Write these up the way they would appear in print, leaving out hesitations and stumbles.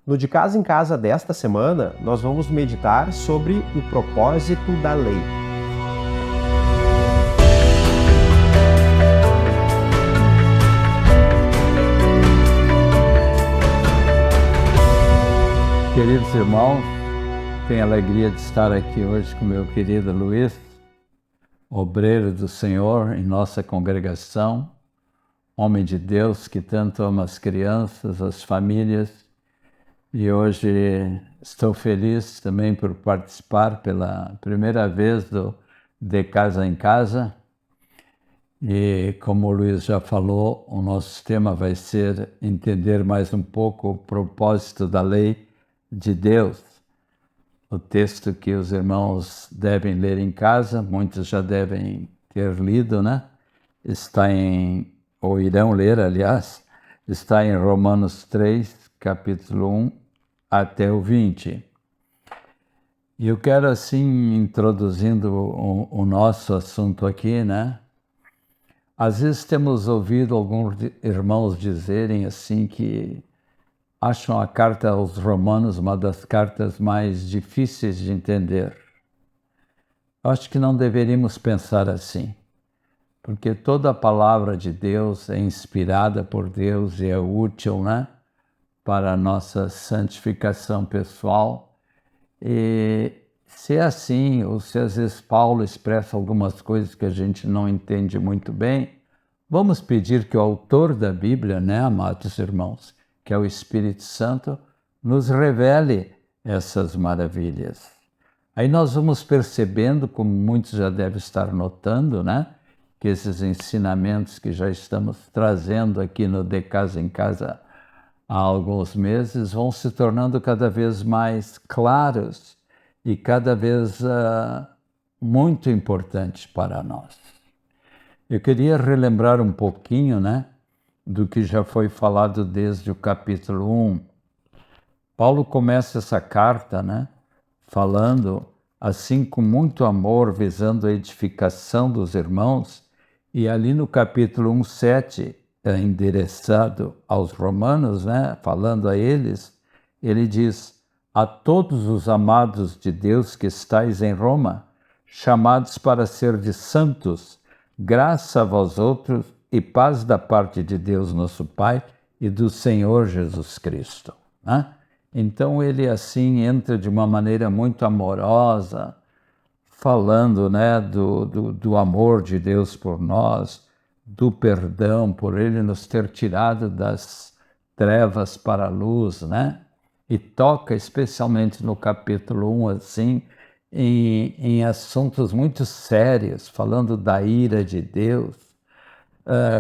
No De Casa em Casa desta semana, nós vamos meditar sobre o propósito da lei. Queridos irmãos, tenho a alegria de estar aqui hoje com meu querido Luiz, obreiro do Senhor em nossa congregação, homem de Deus que tanto ama as crianças, as famílias, e hoje estou feliz também por participar pela primeira vez do De Casa em Casa. E como o Luiz já falou, o nosso tema vai ser entender mais um pouco o propósito da lei de Deus. O texto que os irmãos devem ler em casa, muitos já devem ter lido, né? Está ou irão ler, aliás, está em Romanos 3, capítulo 1 até o 20. E eu quero, assim, introduzindo o nosso assunto aqui, né? Às vezes temos ouvido alguns irmãos dizerem assim que acham a carta aos Romanos uma das cartas mais difíceis de entender. Acho que não deveríamos pensar assim, porque toda a palavra de Deus é inspirada por Deus e é útil, né, para a nossa santificação pessoal. E se é assim, ou se às vezes Paulo expressa algumas coisas que a gente não entende muito bem, vamos pedir que o autor da Bíblia, né, amados irmãos, que é o Espírito Santo, nos revele essas maravilhas. Aí nós vamos percebendo, como muitos já devem estar notando, né, que esses ensinamentos que já estamos trazendo aqui no De Casa em Casa há alguns meses vão se tornando cada vez mais claros e cada vez muito importantes para nós. Eu queria relembrar um pouquinho, né, do que já foi falado desde o capítulo 1. Paulo começa essa carta, né, falando assim com muito amor, visando a edificação dos irmãos, e ali no capítulo 1:7, endereçado aos romanos, né, falando a eles, ele diz: a todos os amados de Deus que estais em Roma, chamados para ser de santos, graça a vós outros e paz da parte de Deus nosso Pai e do Senhor Jesus Cristo. Né? Então ele assim entra de uma maneira muito amorosa, falando, né, do amor de Deus por nós, do perdão, por ele nos ter tirado das trevas para a luz, né? E toca especialmente no capítulo 1, assim, em assuntos muito sérios, falando da ira de Deus,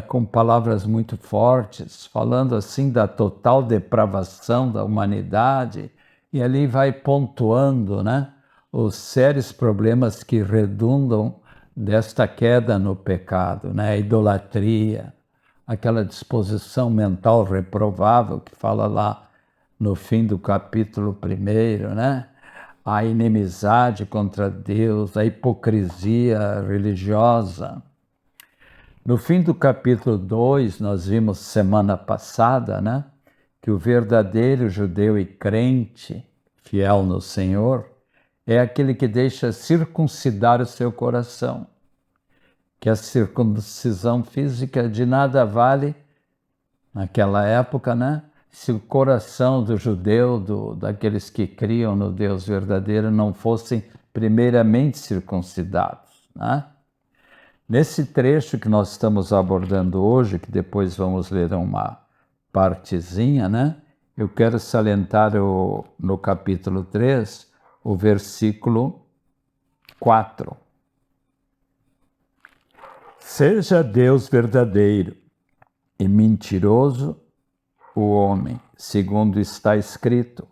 com palavras muito fortes, falando assim da total depravação da humanidade, e ali vai pontuando, né, os sérios problemas que redundam desta queda no pecado, né, a idolatria, aquela disposição mental reprovável que fala lá no fim do capítulo 1, né, a inimizade contra Deus, a hipocrisia religiosa. No fim do capítulo 2, nós vimos semana passada, né, que o verdadeiro judeu e crente, fiel no Senhor, é aquele que deixa circuncidar o seu coração. Que a circuncisão física de nada vale, naquela época, né, se o coração do judeu, daqueles que criam no Deus verdadeiro, não fossem primeiramente circuncidados, né? Nesse trecho que nós estamos abordando hoje, que depois vamos ler uma partezinha, né? Eu quero salientar no capítulo 3, o versículo 4. Seja Deus verdadeiro e mentiroso o homem, segundo está escrito,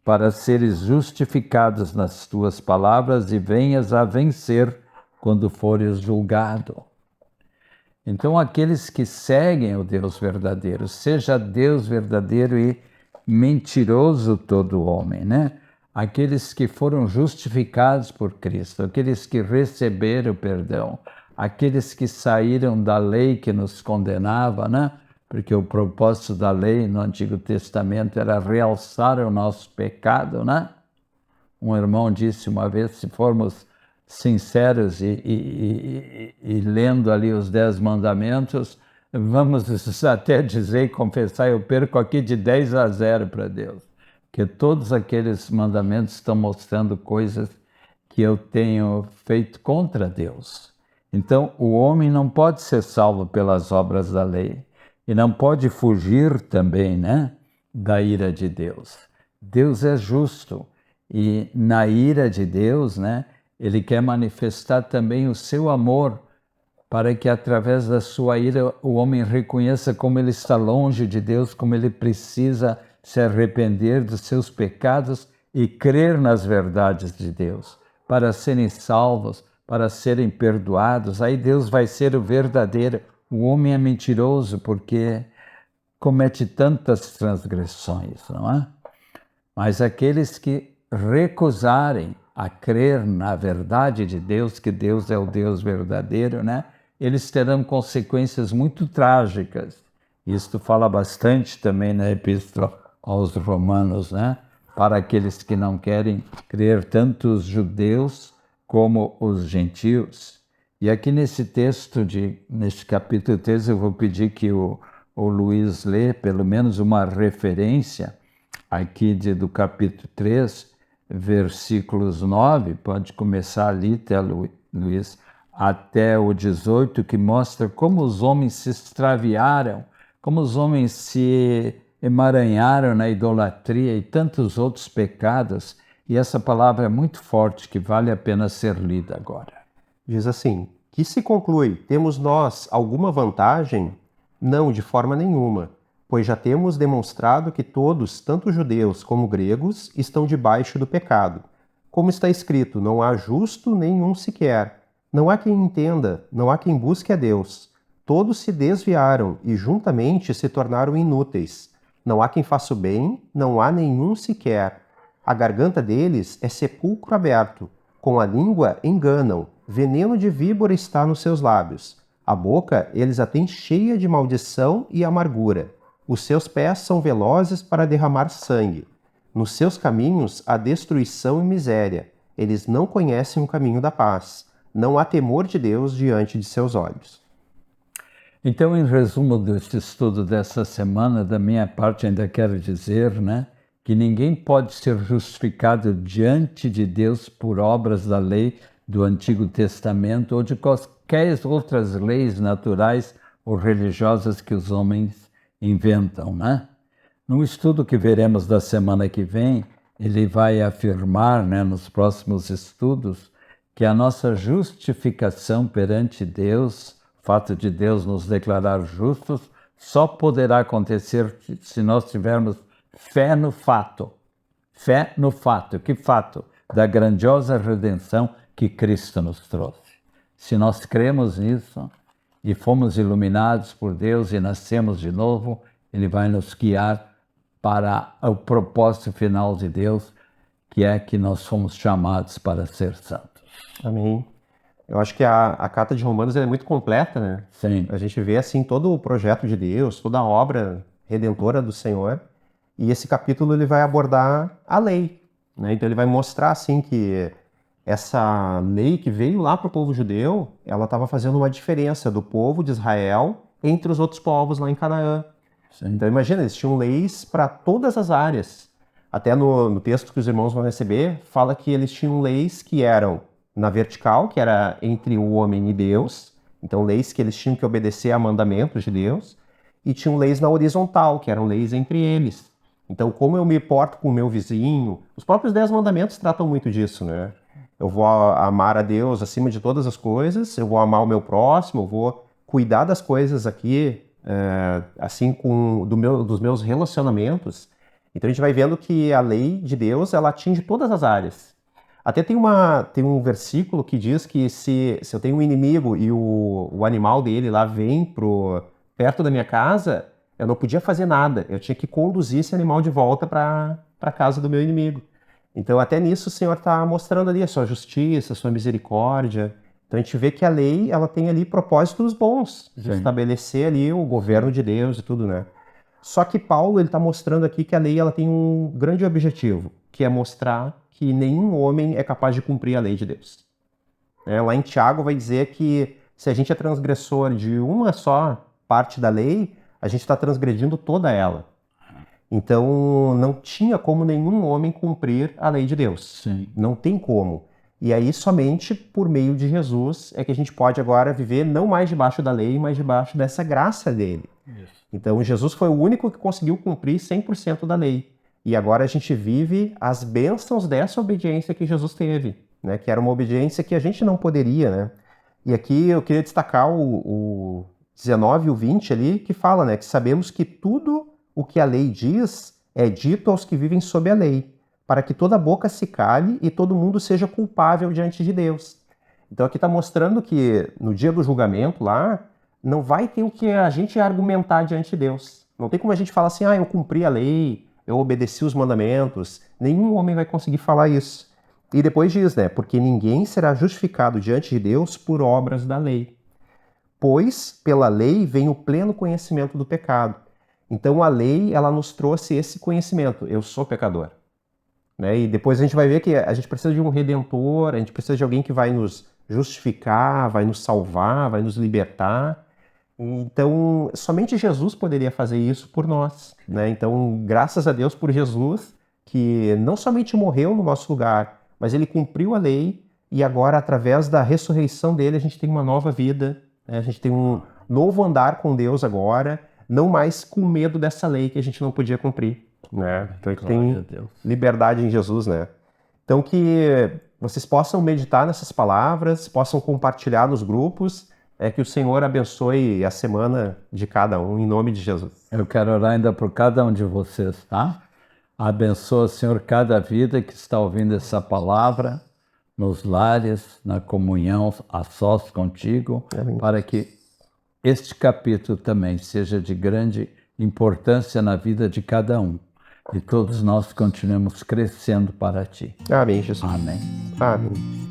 para seres justificados nas tuas palavras e venhas a vencer quando fores julgado. Então, aqueles que seguem o Deus verdadeiro, seja Deus verdadeiro e mentiroso todo homem, né? Aqueles que foram justificados por Cristo, aqueles que receberam o perdão, aqueles que saíram da lei que nos condenava, né, porque o propósito da lei no Antigo Testamento era realçar o nosso pecado, né? Um irmão disse uma vez, se formos sinceros e lendo ali os 10 mandamentos, vamos até dizer e confessar, eu perco aqui de 10-0 para Deus, porque todos aqueles mandamentos estão mostrando coisas que eu tenho feito contra Deus. Então, o homem não pode ser salvo pelas obras da lei e não pode fugir também, né, da ira de Deus. Deus é justo e na ira de Deus, né, ele quer manifestar também o seu amor para que através da sua ira o homem reconheça como ele está longe de Deus, como ele precisa se arrepender dos seus pecados e crer nas verdades de Deus, para serem salvos, para serem perdoados. Aí Deus vai ser o verdadeiro. O homem é mentiroso porque comete tantas transgressões, não é? Mas aqueles que recusarem a crer na verdade de Deus, que Deus é o Deus verdadeiro, né? Eles terão consequências muito trágicas. Isto fala bastante também na Epístola aos Romanos, né? Para aqueles que não querem crer, tanto os judeus como os gentios. E aqui nesse texto, neste capítulo 13, eu vou pedir que o Luiz lê pelo menos uma referência aqui do capítulo 3, versículos 9, pode começar ali, até, Luiz, até o 18, que mostra como os homens se extraviaram, como os homens se emaranharam na idolatria e tantos outros pecados. E essa palavra é muito forte, que vale a pena ser lida agora. Diz assim: que se conclui, temos nós alguma vantagem? Não, de forma nenhuma, pois já temos demonstrado que todos, tanto judeus como gregos, estão debaixo do pecado. Como está escrito, não há justo nenhum sequer. Não há quem entenda, não há quem busque a Deus. Todos se desviaram e juntamente se tornaram inúteis. Não há quem faça o bem, não há nenhum sequer. A garganta deles é sepulcro aberto. Com a língua enganam. Veneno de víbora está nos seus lábios. A boca eles a têm cheia de maldição e amargura. Os seus pés são velozes para derramar sangue. Nos seus caminhos há destruição e miséria. Eles não conhecem o caminho da paz. Não há temor de Deus diante de seus olhos. Então, em resumo deste estudo dessa semana, da minha parte ainda quero dizer, né, que ninguém pode ser justificado diante de Deus por obras da lei do Antigo Testamento ou de quaisquer outras leis naturais ou religiosas que os homens inventam, né? No estudo que veremos da semana que vem, ele vai afirmar, né, nos próximos estudos, que a nossa justificação perante Deus, o fato de Deus nos declarar justos, só poderá acontecer se nós tivermos fé no fato. Fé no fato. Que fato? Da grandiosa redenção que Cristo nos trouxe. Se nós cremos nisso e fomos iluminados por Deus e nascemos de novo, Ele vai nos guiar para o propósito final de Deus, que é que nós fomos chamados para ser santos. Amém. Eu acho que a carta de Romanos é muito completa, né? Sim. A gente vê assim todo o projeto de Deus, toda a obra redentora do Senhor, e esse capítulo ele vai abordar a lei, né? Então ele vai mostrar assim que essa lei que veio lá para o povo judeu, ela estava fazendo uma diferença do povo de Israel entre os outros povos lá em Canaã. Sim. Então imagina, eles tinham leis para todas as áreas. Até no texto que os irmãos vão receber, fala que eles tinham leis que eram na vertical, que era entre o homem e Deus, então leis que eles tinham que obedecer a mandamentos de Deus, e tinham leis na horizontal, que eram leis entre eles. Então, como eu me porto com o meu vizinho, os próprios 10 mandamentos tratam muito disso, né? Eu vou amar a Deus acima de todas as coisas, eu vou amar o meu próximo, eu vou cuidar das coisas aqui, assim, dos meus relacionamentos. Então, a gente vai vendo que a lei de Deus, ela atinge todas as áreas. Até tem um versículo que diz que se eu tenho um inimigo e o animal dele lá vem perto da minha casa, eu não podia fazer nada. Eu tinha que conduzir esse animal de volta para a casa do meu inimigo. Então, até nisso, o Senhor está mostrando ali a sua justiça, a sua misericórdia. Então a gente vê que a lei, ela tem ali propósitos bons de Sim. estabelecer ali o governo de Deus e tudo, né? Só que Paulo, ele está mostrando aqui que a lei, ela tem um grande objetivo, que é mostrar que nenhum homem é capaz de cumprir a lei de Deus. Lá em Tiago vai dizer que se a gente é transgressor de uma só parte da lei, a gente está transgredindo toda ela. Então não tinha como nenhum homem cumprir a lei de Deus. Sim. Não tem como. E aí somente por meio de Jesus é que a gente pode agora viver não mais debaixo da lei, mas debaixo dessa graça dele. Isso. Então Jesus foi o único que conseguiu cumprir 100% da lei. E agora a gente vive as bênçãos dessa obediência que Jesus teve, né? Que era uma obediência que a gente não poderia, né? E aqui eu queria destacar o 19 e o 20 ali, que fala, né? Que sabemos que tudo o que a lei diz é dito aos que vivem sob a lei, para que toda boca se cale e todo mundo seja culpável diante de Deus. Então aqui está mostrando que no dia do julgamento lá, não vai ter o que a gente argumentar diante de Deus. Não tem como a gente falar assim, eu cumpri a lei, eu obedeci os mandamentos. Nenhum homem vai conseguir falar isso. E depois diz, né? Porque ninguém será justificado diante de Deus por obras da lei. Pois pela lei vem o pleno conhecimento do pecado. Então a lei, ela nos trouxe esse conhecimento. Eu sou pecador. E depois a gente vai ver que a gente precisa de um redentor, a gente precisa de alguém que vai nos justificar, vai nos salvar, vai nos libertar. Então, somente Jesus poderia fazer isso por nós, né? Então, graças a Deus por Jesus, que não somente morreu no nosso lugar, mas ele cumpriu a lei e agora, através da ressurreição dele, a gente tem uma nova vida, né? A gente tem um novo andar com Deus agora, não mais com medo dessa lei que a gente não podia cumprir, né? Então, a gente tem liberdade em Jesus, né? Então, que vocês possam meditar nessas palavras, possam compartilhar nos grupos, que o Senhor abençoe a semana de cada um, em nome de Jesus. Eu quero orar ainda por cada um de vocês, tá? Abençoa, Senhor, cada vida que está ouvindo essa palavra, nos lares, na comunhão, a sós contigo, Amém. Para que este capítulo também seja de grande importância na vida de cada um. E todos nós continuemos crescendo para ti. Amém, Jesus. Amém. Amém.